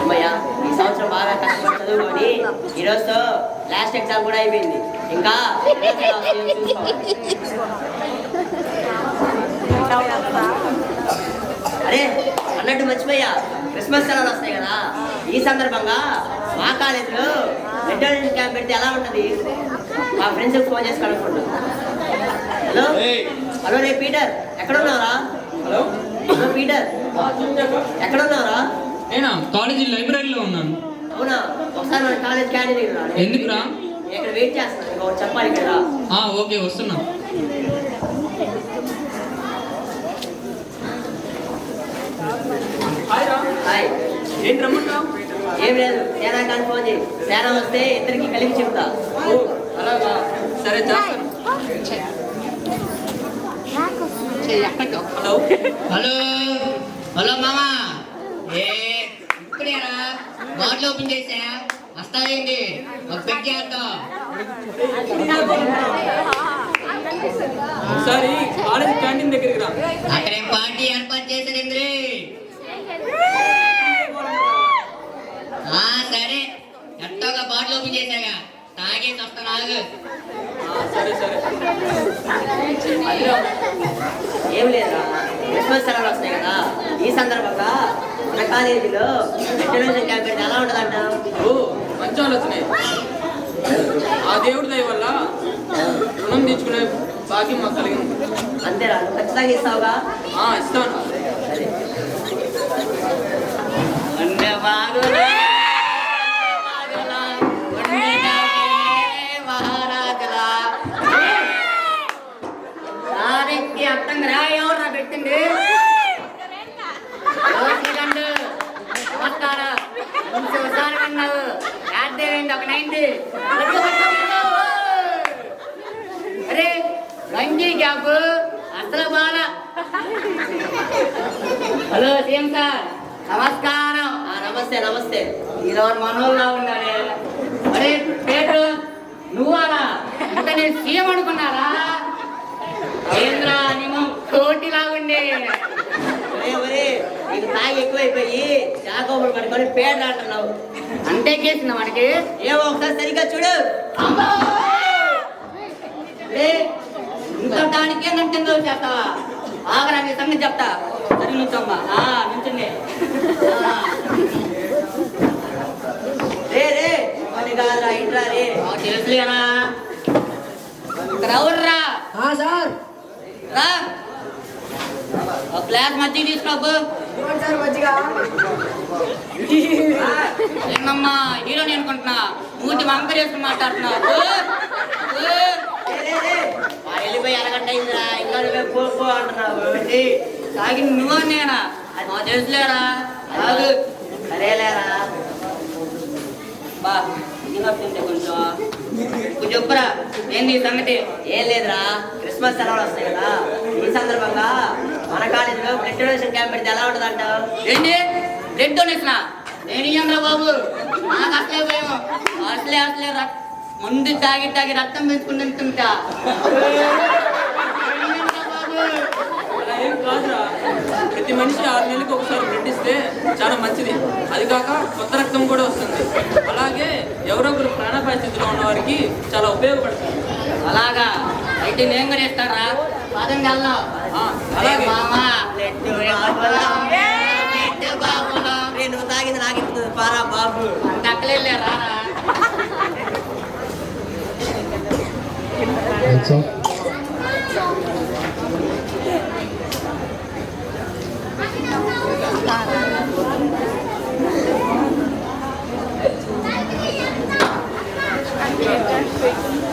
అమ్మయ్యా, ఈ సంవత్సరం బాగా కష్టపడి చదువుకొని ఈరోజుతో లాస్ట్ ఎగ్జామ్ కూడా అయిపోయింది. ఇంకా అరే అన్నట్టు మర్చిపోయా, క్రిస్మస్ సెలవులు వస్తాయి కదా. ఈ సందర్భంగా మా కాలేజీలో ఇంటర్నేషనల్ క్యాంప్ పెడితే ఎలా ఉంటుంది? మా ఫ్రెండ్స్కి ఫోన్ చేసి కనుక్కుంటాం. హలో హలో రే పీటర్, ఎక్కడ ఉన్నావురా? హలో హలో పీటర్, ఎక్కడ ఉన్నావురా? నేనా కాలేజీ లైబ్రరీలో ఉన్నాను. అవునా, ఒకసారి మన కాలేజ్ క్యాంటీన్ రా. ఎందుకురా? ఇక్కడ వెయిట్ చేస్తున్నాను, చెప్పాలి కదా. ఓకే, వస్తున్నా. హాయ్, ఏంటి రమ్మంటావు? ఏం లేదు, తేడా కానీ ఫోన్ చేయి. తేడా వస్తే ఇద్దరికి కలిపి చెప్తా. అలాగా, సరే చేస్తాను. హలో హలో హలో మామా, ఇప్పుడేనా బాటిల్ ఓపెన్ చేసా? వస్తావేంటి? ఒక పెట్టేద్దాం. ఒకసారి కాలేజ్ క్యాంటీన్ దగ్గరికి రా. అక్కడేం పార్టీ ఏర్పాటు చేశారు. సరే, ఎట్టోగా బాటిల్ ఓపెన్ చేశాగా, తాగేసి వస్తాను. ఆగు. సరే సరే. ఏం లేదురా, క్రిస్మస్ సెలవులు వస్తాయి కదా. ఈ సందర్భంగా మన కాలేజీలో ఇంటర్నేషనల్ క్యాంప్ పెడితే ఎలా ఉంటుందంట? మంచి ఆలోచనే. ఆ దేవుడి దయ వల్ల రుణం తెచ్చుకునే భాగ్యం మాకు కలిగింది. అంతేరా, నువ్వు ఖచ్చితంగా ఇస్తావుగా? ఇస్తాను. పెట్టింది ఒక 90. అరే రంజీ క్యాప్ అసలు బాగా. హలో సీఎం సార్, నమస్కారం. నమస్తే నమస్తే. ఈరోజు మనోళ్ళ ఉన్నాడే. అరే పేరు నువ్వారా? ఇంకా నేను సీఎం అనుకున్నారా? కేంద్ర నిమం కోటిలా ఉండే. నీకు తాగి ఎక్కువైపోయి జాగోబులు పడుకొని పేరు అంటున్నావు. అంటే కేసిందా మనకి? ఏమో ఒకసారి సరిగ్గా చూడు. ఇంత దానికే నచ్చిందో చేస్తావా? ఆగరా, నీ సంగతి చెప్తా. సరి నుంచమ్మా, నుంచండి. రే రే పని కాదురా, ఇంట్రా రే. తెలుసు కదా. ఇక్కడ ఎవర్రా? సార్ రా, ఒక గ్లాస్ మజ్జిగ తీసుకోకు. ఏందమ్మా హీరోని అనుకుంటున్నా, మూతి వంక చేసుకుని మాట్లాడుతున్నావు. వెళ్ళిపోయి అరగంట అయిందిరా, ఇంకా నువ్వే పో అంటున్నావు. తాగి నువ్వు నేనా? అది మా తెలుసులేరా. తాగు. సరేలేరా బా, ఇంకా తింటే కొంచెం చెప్పురా. ఏంది ఈ సంగతి? ఏం లేదురా, క్రిస్మస్ సెలవులు వస్తాయి కదా. ఈ సందర్భంగా మన కాలేజీలో బ్లడ్ డొనేషన్ క్యాంప్ పెడితే ఎలా ఉంటుంది అంటావు? ఏంటి బ్లడ్ డొనేషనా? నేను ఇయ్యంరా బాబు, నాకు అసలే భయం. అసలే ముందు తాగి రక్తం పెంచుకుని తింటా. ఏం కాదురా, ప్రతి మనిషి 6 నెలలకు ఒకసారి బ్లడ్ ఇస్తే చాలా మంచిది. అది కాక కొత్త రక్తం కూడా వస్తుంది. అలాగే ఎవరో ఒకరు ప్రాణాపాయ స్థితిలో ఉన్న వారికి చాలా ఉపయోగపడుతుంది. అలాగా అయితే నేను కూడా ఇస్తారా? పదం కల్లా నువ్వు తాగింది నాకు ఇస్తుంది పారా బాబు. దక్కలేరా రారా. Thank you.